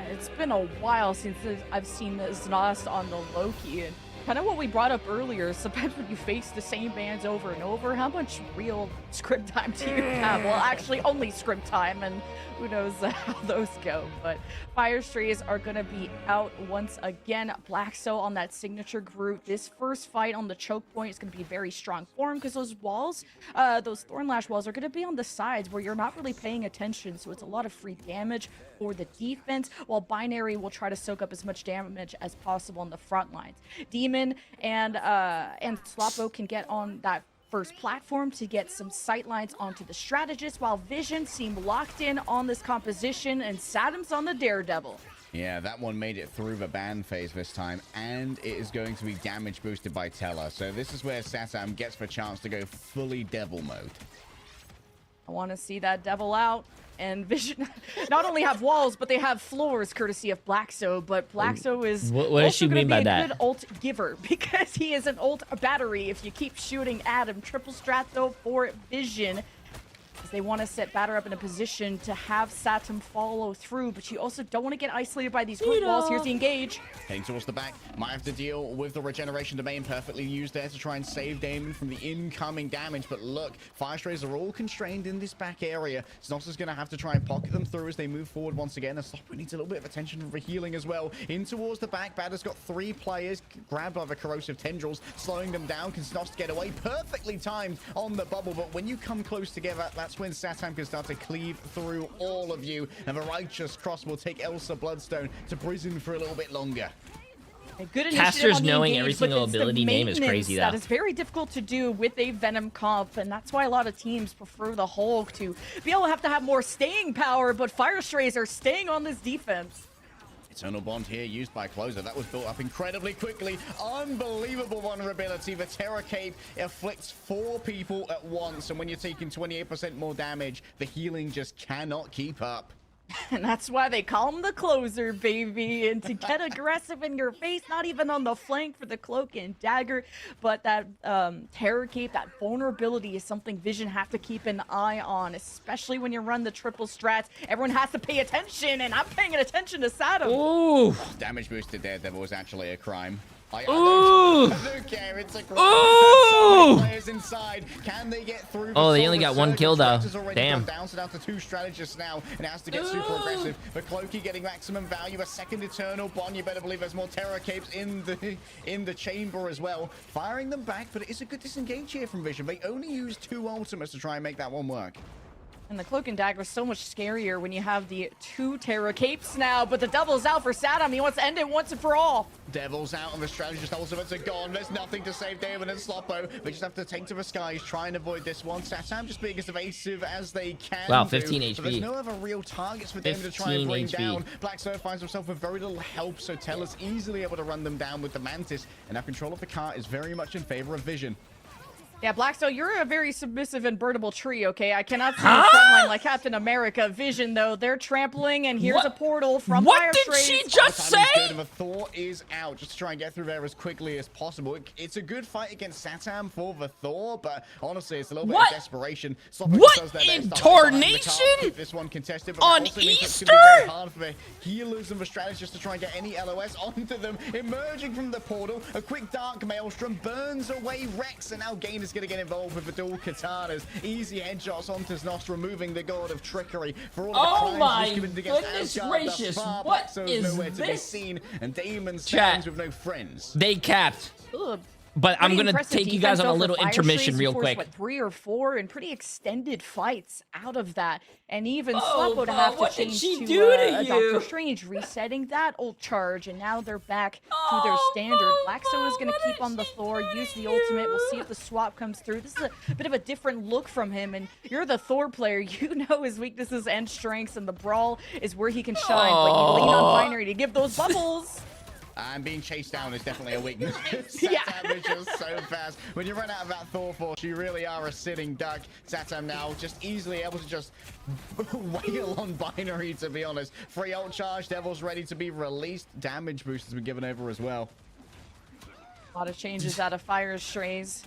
It's been a while since I've seen the Znost on the Loki, and kind of what we brought up earlier, sometimes when you face the same bands over and over, how much real script time do you have? Well, actually, only script time, and who knows how those go. But FYR are going to be out once again. Blackso on that signature group. This first fight on the choke point is going to be very strong for him, because those walls, those Thornlash walls are going to be on the sides where you're not really paying attention, so it's a lot of free damage for the defense, while Binary will try to soak up as much damage as possible on the front lines. Demon and Sloppo can get on that first platform to get some sight lines onto the strategist, while Vision seem locked in on this composition, and Saddam's on the Daredevil. Yeah, that one made it through the ban phase this time, and it is going to be damage boosted by Teller. So this is where Satam gets the chance to go fully devil mode. I want to see that devil out. And Vision not only have walls, but they have floors, courtesy of Blackso. But Blackso is what does she mean by that? Good ult giver, because he is an ult battery. If you keep shooting at him, triple strat though for Vision, because they want to set batter up in a position to have Satam follow through. But you also don't want to get isolated by these quick walls. Here's the engage. Heading towards the back, might have to deal with the regeneration domain, perfectly used there to try and save Damon from the incoming damage. But look, FYR are all constrained in this back area. Snost is going to have to try and pocket them through as they move forward once again. And Sloppo needs a little bit of attention for healing as well. In towards the back, Batter's got 3 players grabbed by the corrosive tendrils, slowing them down. Can Snost get away? Perfectly timed on the bubble, but when you come close together, that's when Satam can start to cleave through all of you, and the Righteous Cross will take Elsa Bloodstone to prison for a little bit longer. Good Casters knowing every single ability name is crazy, though. That is very difficult to do with a Venom comp, and that's why a lot of teams prefer the Hulk to be able to have more staying power, but FYR are staying on this defense. Eternal Bond here used by Closer. That was built up incredibly quickly. Unbelievable vulnerability. The Terror Cape afflicts 4 people at once, and when you're taking 28% more damage, the healing just cannot keep up. And that's why they call him the closer, baby. And to get aggressive in your face, not even on the flank for the cloak and dagger, but that terror cape, that vulnerability is something Vision have to keep an eye on, especially when you run the triple strats. Everyone has to pay attention, and I'm paying attention to Saddam. Ooh. Damage boosted Daredevil was actually a crime. I don't care. It's a crime. Ooh. Players inside. Can they get through? Oh, they only got one kill though. Damn. Down to 2 strategists now, and it has to get super aggressive. But Clokey getting maximum value. A second Eternal Bond. You better believe there's more Terror Capes in the chamber as well. Firing them back, but it is a good disengage here from Vision. They only use 2 ultimates to try and make that one work. And the cloak and dagger is so much scarier when you have the 2 Terror Capes now, but the Devil's out for Saddam. He wants to end it once and for all. Devil's out, and the strategist ultimates are gone. There's nothing to save David and Sloppo. They just have to take to the skies, try and avoid this one. Satam just being as evasive as they can. Wow, 15 do, HP. But there's no other real targets for David to try and bring down. Black Surf finds himself with very little help, so Teller's easily able to run them down with the Mantis. And now control of the cart is very much in favor of Vision. Yeah, Blackstone, you're a very submissive and birdable tree, okay? I cannot see the front line like Captain America. Vision, though, they're trampling, and here's a portal from Fire What did STRAYS. she just say? The Thor is out just to try and get through there as quickly as possible. It's a good fight against Satam for the Thor, but honestly, it's a little bit of desperation. What in tarnation? Keep this one contested, but on also Easter? it's gonna be very hard for the healers and the strategists to try and get any LOS onto them. Emerging from the portal, a quick Dark Maelstrom burns away Rex, and now Gain is going to get involved with the dual katanas. Easy headshots onto Znos, removing the god of trickery for all of the crimes he's committed against Asgard thus far. What Blackstone's is nowhere to be this? seen, and Damon stands with no friends. They capped. Ugh. But I'm Pretty going to impressive take you guys on a defense, though, little for Fire intermission STRAYS. real He forced, quick. what, 3 or 4 and pretty extended fights out of that. And even Oh, Sloppo to have to what did change she to do to Doctor you? Strange, resetting that ult charge, and now they're back to their standard. Blackstone is going to keep on the Thor, use the ultimate. We'll see if the swap comes through. This is a bit of a different look from him, and you're the Thor player. You know his weaknesses and strengths, and the brawl is where he can shine. But you lean on Binary to give those bubbles. And being chased down is definitely a weakness. Yeah. Satam is just so fast. When you run out of that Thor force, you really are a sitting duck. Satam now just easily able to just wail on Binary, to be honest. Free ult charge, Devil's ready to be released. Damage boost has been given over as well. A lot of changes out of Fire STRAYS.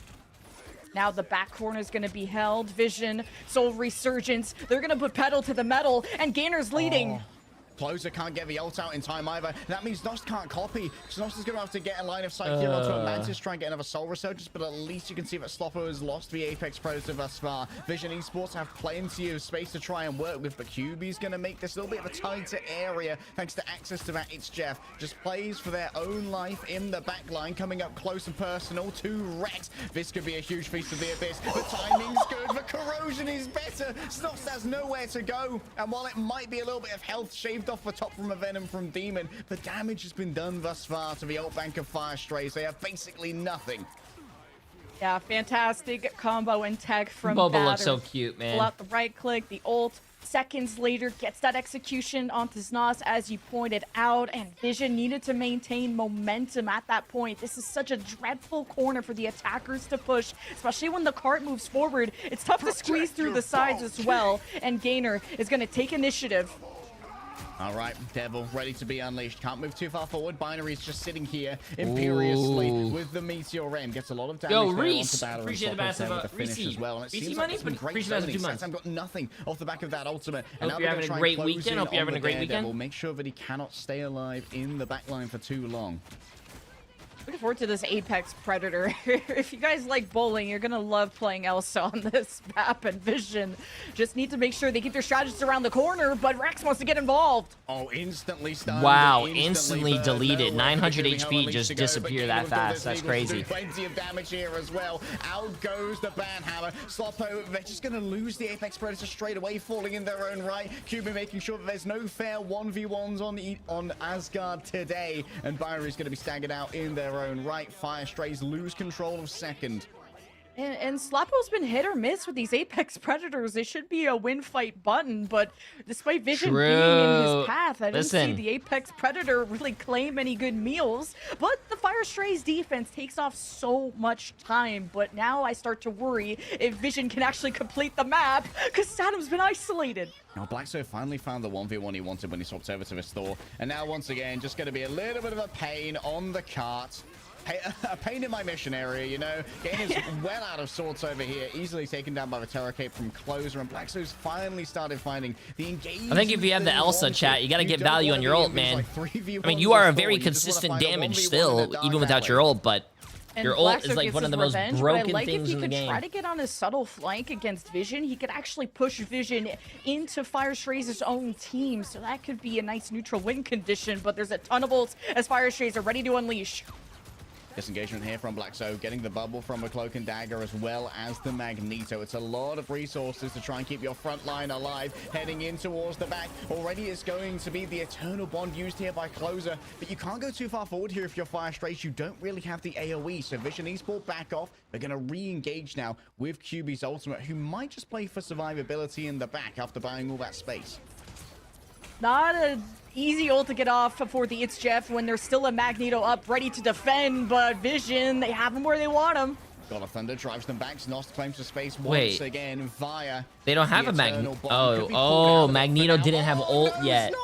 Now the back corner is going to be held. Vision, Soul Resurgence. They're going to put pedal to the metal, and Gainer's leading. Closer can't get the ult out in time either. That means Znos can't copy. Znos is going to have to get a line of sight here onto a Mantis, try and get another Soul Resurgence, but at least you can see that Sloppo has lost the Apex Predator thus far. Vision Esports have plenty of space to try and work with, but QB's going to make this a little bit of a tighter area thanks to access to that. It's Jeff. Just plays for their own life in the back line, coming up close and personal to Rex. This could be a huge feast of the Abyss. The timing's good, the corrosion is better. Znos has nowhere to go, and while it might be a little bit of health shaved off the top from a Venom from Demon, the damage has been done thus far to the ult bank of Fire STRAYS. They have basically nothing. Yeah, fantastic combo and tech from Boba looks Batter. so cute, man. Pull out the right click, the ult. Seconds later, gets that execution onto Znos, as you pointed out, and Vision needed to maintain momentum at that point. This is such a dreadful corner for the attackers to push, especially when the cart moves forward. It's tough to squeeze through the sides as well, and Gainer is going to take initiative. All right, Devil ready to be unleashed. Can't move too far forward. Binary's just sitting here imperiously with the Meteor Ram. Gets a lot of damage. Yo, there Reese, onto Batter, and appreciate the Sloppo's massive, there with the finish Reese. as well. And it Reese seems money, like it's been but great appreciate the journey. 2 months. Satam got nothing off the back of that ultimate. Hope And now you're they're having a gonna great try and close weekend. in Hope you're on having a the great Daredevil. weekend. Make sure that he cannot stay alive in the back line for too long. Looking forward to this Apex Predator. If you guys like bowling, you're gonna love playing Elsa on this map, and Vision just need to make sure they keep their strategists around the corner, but Rex wants to get involved. Oh, instantly stunned. Wow, instantly instantly burned. deleted. No, 900 Unleashed HP to just go, but disappear that King fast. will That's do crazy. plenty of damage here as well. Out goes the Banhammer. Sloppo, they're just going to lose the Apex Predator straight away, falling in their own right. QB making sure that there's no fair 1v1s on Asgard today. And Binary's going to be staggered out in their own right. Fire STRAYS lose control of second. And Slapo's been hit or miss with these Apex Predators. It should be a win fight button, but despite Vision being in his path, I didn't see the Apex Predator really claim any good meals. But the Fire STRAYS defense takes off so much time, but now I start to worry if Vision can actually complete the map, because Saddam's been isolated. Now, Blackso finally found the 1v1 he wanted when he swapped over to his Thor, and now once again, just going to be a little bit of a pain on the cart. Hey, a pain in my mission area, you know. Gain is well out of sorts over here, easily taken down by the Terror Cape from Closer, and Blackso's finally started finding the engagement. I think if you have the Elsa chat, you got to get value on your ult, man. I mean, you are a very consistent damage still, even without your ult, but your ult is like one of the most broken things in the game. If he could try to get on a subtle flank against Vision, he could actually push Vision into Fire STRAYS' own team, so that could be a nice neutral win condition, but there's a ton of ults as Fire STRAYS are ready to unleash. Disengagement here from Blackso, getting the bubble from a Cloak and Dagger as well as the Magneto. It's a lot of resources to try and keep your front line alive. Heading in towards the back. Already it's going to be the Eternal Bond used here by Closer, but you can't go too far forward here if you're Fire STRAYS. You don't really have the AoE, so Vision eSport back off. They're going to re-engage now with QB's ultimate, who might just play for survivability in the back after buying all that space. Not an easy ult to get off for the It's Jeff when there's still a Magneto up ready to defend, but Vision, they have him where they want him. God of Thunder drives them back. Nost claims the space once again via. They don't have a Magneto. Oh, Magneto didn't have ult yet.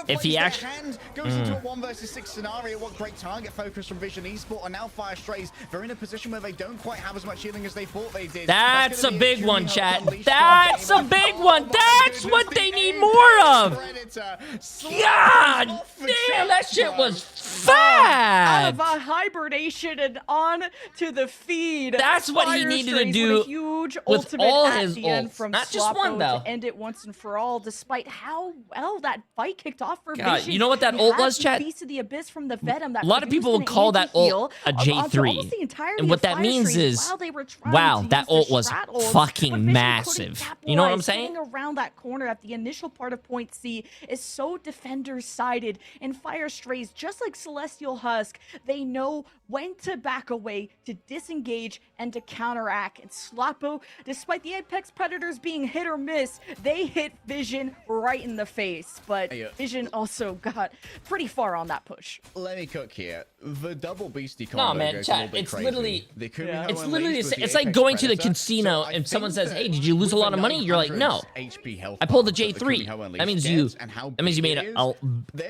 If he actually goes into a 1 versus 6 scenario, what great target focus from Vision eSport, and now Fire STRAYS, they're in a position where they don't quite have as much healing as they thought they did. That's a big one, chat. That's a big one. That's what they need more of. God damn, that shit was fat. Out of a hibernation and on to the feed. That's what he needed to do huge with all his ults. Not just one, though. To end it once and for all, despite how well that fight kicked off for God, Vision. you know what that ult was, chat? Beast of the Abyss from the Venom that a lot of people would call that ult a J3. And what that means is, wow, that ult was fucking massive. You know what I'm saying? Around that corner at the initial part of point C is so defender-sided, and Fire STRAYS, just like Celestial Husk, they know when to back away, to disengage, and to counteract. And Slapo, despite the Apex Predators being hit or miss, they hit Vision right in the face. But Vision also got pretty far on that push. Let me cook here. The double beastie combo man, chat, it's crazy. literally, it's like going to the casino and someone says, hey, did you lose a lot of money? You're like, no. I pulled a J3. That means you made a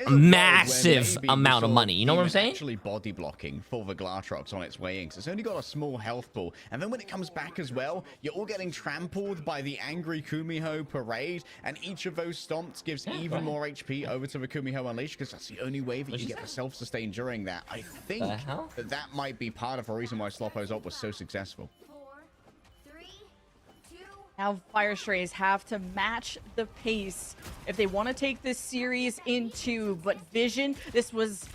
massive amount of money. You know what I'm saying? Actually body blocking for the Glatrox on its way in. So it's only got a small health pool. And then when it comes back as well, you're all getting trampled by the angry Kumiho parade. And each of those stomps gives even more HP over to the Kumiho Unleashed, because that's the only way that you get the self-sustain during that. I think that might be part of the reason why Slopo's ult was so successful. Now Fire STRAYS have to match the pace if they want to take this series in 2. But Vision, this was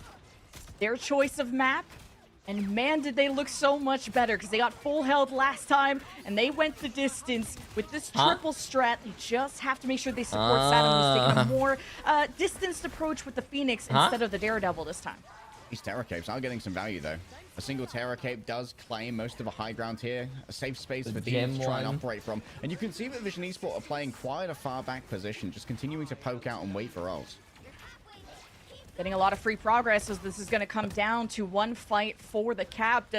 their choice of map. And man, did they look so much better, because they got full health last time, and they went the distance with this triple strat. They just have to make sure they support Saddam, who's taking a more distanced approach with the Phoenix instead of the Daredevil this time. These Terror Capes are getting some value, though. A single Terror Cape does claim most of a high ground here, a safe space for Demons to try and operate from. And you can see that Vision eSport are playing quite a far back position, just continuing to poke out and wait for ults. Getting a lot of free progress, as this is going to come down to one fight for the cap.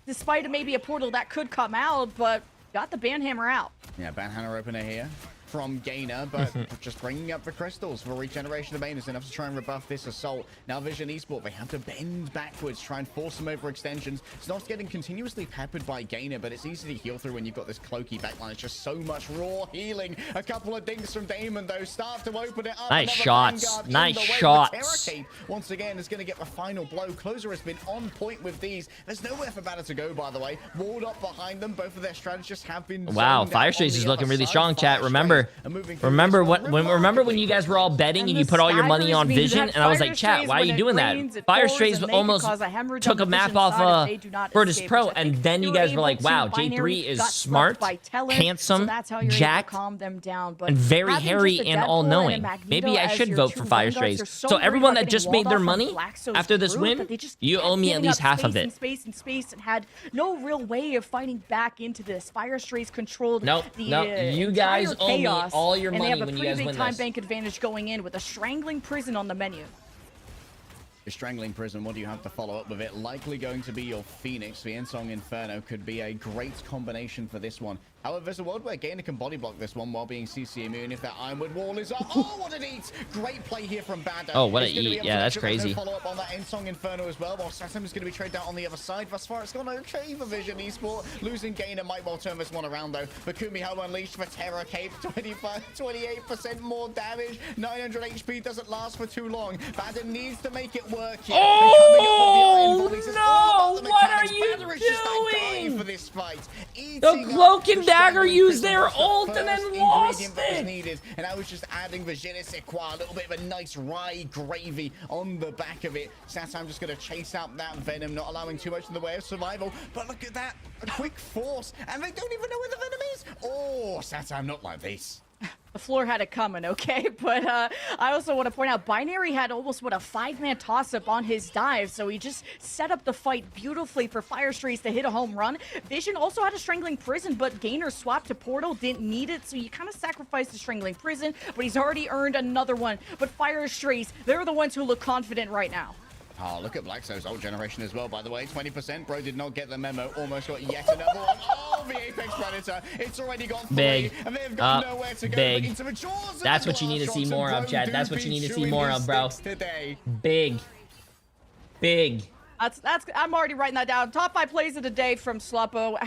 Despite maybe a portal that could come out, but got the Banhammer out. Yeah, Banhammer opener here from Gainer, but just bringing up the crystals for regeneration of Bane is enough to try and rebuff this assault. Now Vision eSport, they have to bend backwards, try and force them over extensions. It's not getting continuously peppered by Gainer, but it's easy to heal through when you've got this cloaky backline. It's just so much raw healing. A couple of dinks from Damon, though, start to open it up. Nice shots. Nice shots. Once again, is going to get the final blow. Closer has been on point with these. There's nowhere for Banner to go, by the way. Walled up behind them. Both of their strategists have been. Wow, Fire STRAYS is looking really strong, chat. Remember, remember when you guys were all betting and you put all your money on Vision, and I was like, chat, why are you doing that? Fire Strays almost took a map off Virtus Pro, and then you guys were like, wow, J3 is smart, handsome, jacked, and very hairy and all-knowing. Maybe I should vote for Fire Strays. So everyone that just made their money after this win, you owe me at least half of it. Space and had no real way of fighting back into this. Fire Strays controlled nope, you guys owe me all your money when you guys win this. And they have a pretty big time bank advantage going in with a strangling prison on the menu. Your strangling prison, what do you have to follow up with it? Likely going to be your Phoenix. The Ensong Inferno could be a great combination for this one. However, there's a world where Gainer can body block this one while being CC immune if that Ironwood wall is up. Oh, what an eat! Great play here from banter. Oh, what an eat. Yeah, that's crazy. Follow up on that Ensong Inferno as well, while Satam is going to be traded out on the other side. Thus far, it's gone okay for Vision Esport. Losing Gainer might well turn this one around, though. Bakumi Ho unleashed for Terror Cape. 28% more damage. 900 HP doesn't last for too long. Banter needs to make it work here. Oh, no! What are you doing? For this fight. The Cloak and Dagger used their ult and then lost it. Needed, and I was just adding the Je ne sais quoi, a little bit of a nice rye gravy on the back of it. Satam just going to chase out that Venom, not allowing too much in the way of survival. But look at that, a quick force, and they don't even know where the Venom is. Oh, Satam, not like this. The floor had it coming, okay? But I also want to point out, Binary had almost, what, a 5-man toss-up on his dive, so he just set up the fight beautifully for Fire Strays to hit a home run. Vision also had a Strangling Prison, but Gainer swapped to Portal, didn't need it, so you kind of sacrificed the Strangling Prison, but he's already earned another one. But Fire Strays, they're the ones who look confident right now. Oh, look at Blackstone's old generation as well, by the way. 20%. Bro did not get the memo. Almost got yet another one. Oh, the Apex Predator. It's already got 3. Big. And they've got nowhere to go. Big. Into the jaws. That's what you need to see more of, Chad. That's what you need to see more of, bro. Big. Big. I'm already writing that down. Top 5 plays of the day from Sluppo.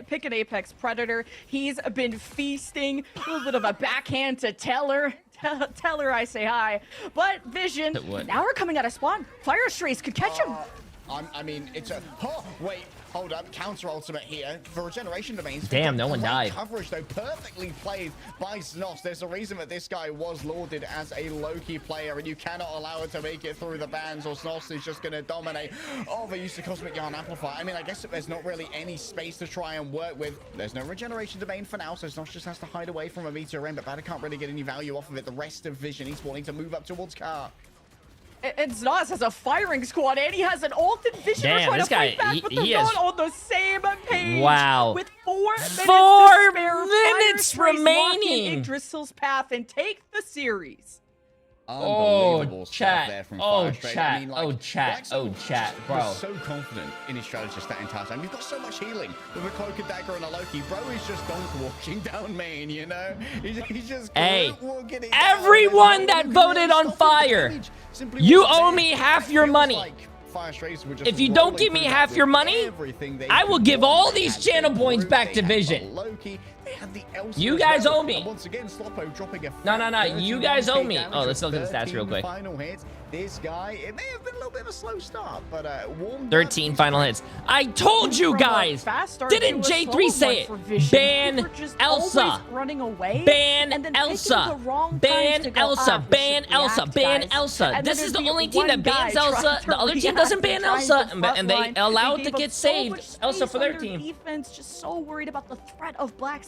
Pick an Apex Predator. He's been feasting. A little bit of a backhand to Teller. Tell her I say hi. But Vision, now we're coming out of spawn. Fire Strays could catch him. I mean, it's a... Oh, wait. Hold up. Counter ultimate here for regeneration domains. Damn, no one died. Coverage, though, perfectly played by Snos. There's a reason that this guy was lauded as a low-key player, and you cannot allow it to make it through the bans, or Snos is just going to dominate. Oh, they used the Cosmic Yarn Amplifier. I mean, I guess there's not really any space to try and work with. There's no regeneration domain for now, so Snos just has to hide away from a meteor end, but Banner can't really get any value off of it. The rest of Vision, he's wanting to move up towards Car. And Znos has a firing squad, and he has an ult and Vision. Damn, this guy, but they're not on the same page. Wow. With 4 minutes, 4 minutes remaining. Idrisil's path and take the series. Unbelievable stuff there from Fire Strays. Chat. I mean, like, oh, chat, bro. Was so confident in his strategist that entire time. You've got so much healing with a Cloak and Dagger and a Loki. Bro is just donk walking down main, you know? He's just walking it everyone that voted on Fire, you owe me half your money. If you don't give me half your money, I will give all these channel points back to Vision. You guys owe me. No. You guys owe me. Oh, let's look at the stats real quick. This guy, it may have been a little bit of a slow start, but 13 final hits. I told you guys. Didn't J3 say it? Ban Elsa. Ban Elsa. Ban Elsa. Ban Elsa. Ban Elsa. This is the only team that bans Elsa. The other team doesn't ban Elsa, and they allow it to get saved. Elsa for their team. Defense just so worried about the threat of Black